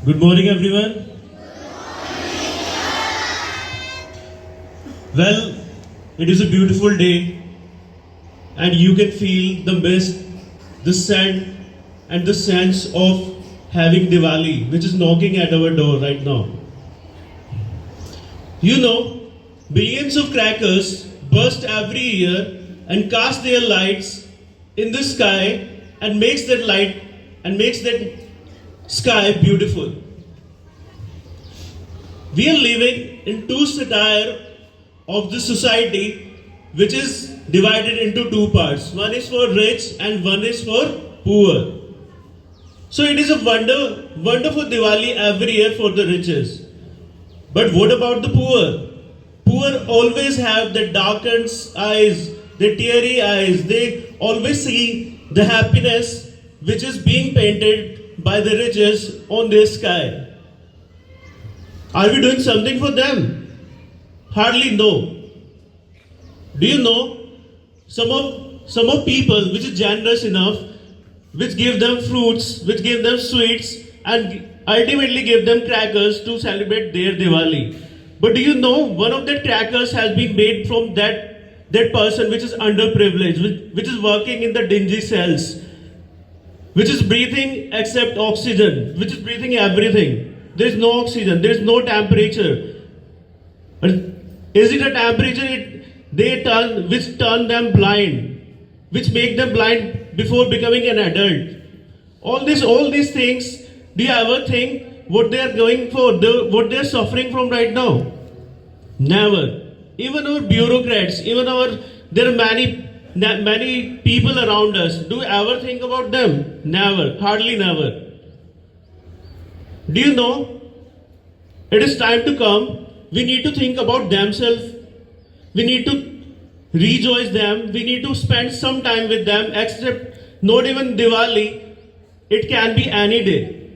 Good morning, everyone. Well, it is a beautiful day, and you can feel the mist, the scent, and the sense of having Diwali, which is knocking at our door right now. You know, billions of crackers burst every year and cast their lights in the sky and makes that light and makes that sky beautiful. We are living in two satire of the society which is divided into two parts. One is for rich and one is for poor. So it is a wonderful Diwali every year for the riches. But what about the poor? Poor always have the darkened eyes, the teary eyes. They always see the happiness which is being painted by the riches on their sky. Are we doing something for them? Hardly no. Do you know some of people which is generous enough, which give them fruits, which give them sweets, and ultimately give them crackers to celebrate their Diwali. But do you know one of the crackers has been made from that person which is underprivileged, which is working in the dingy cells, which is breathing except oxygen, which is breathing everything. There is no oxygen, there is no temperature. But is it a temperature which turn them blind, which make them blind before becoming an adult? All these things, do you ever think what they are going for, what they are suffering from right now? Never. Even our bureaucrats, there are many people around us. Do you ever think about them? Never. Hardly never. Do you know? It is time to come. We need to think about themselves. We need to rejoice them. We need to spend some time with them, except not even Diwali. It can be any day.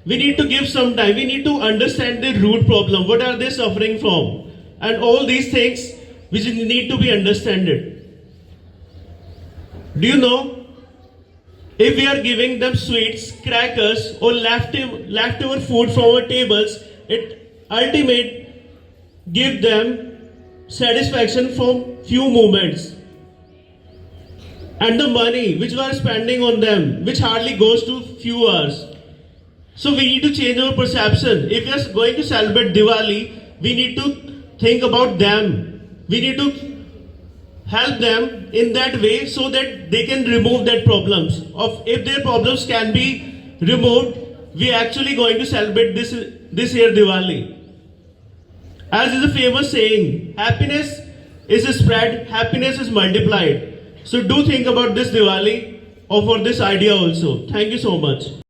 We need to give some time. We need to understand the root problem. What are they suffering from? And all these things which need to be understood. Do you know? If we are giving them sweets, crackers, or leftover food from our tables, it ultimately give them satisfaction from few moments. And the money which we are spending on them, which hardly goes to few hours. So we need to change our perception. If we are going to celebrate Diwali, we need to think about them. We need to help them in that way so that they can remove that problems. If their problems can be removed, we are actually going to celebrate this year Diwali. As is a famous saying, happiness is spread, happiness is multiplied. So do think about this Diwali or for this idea also. Thank you so much.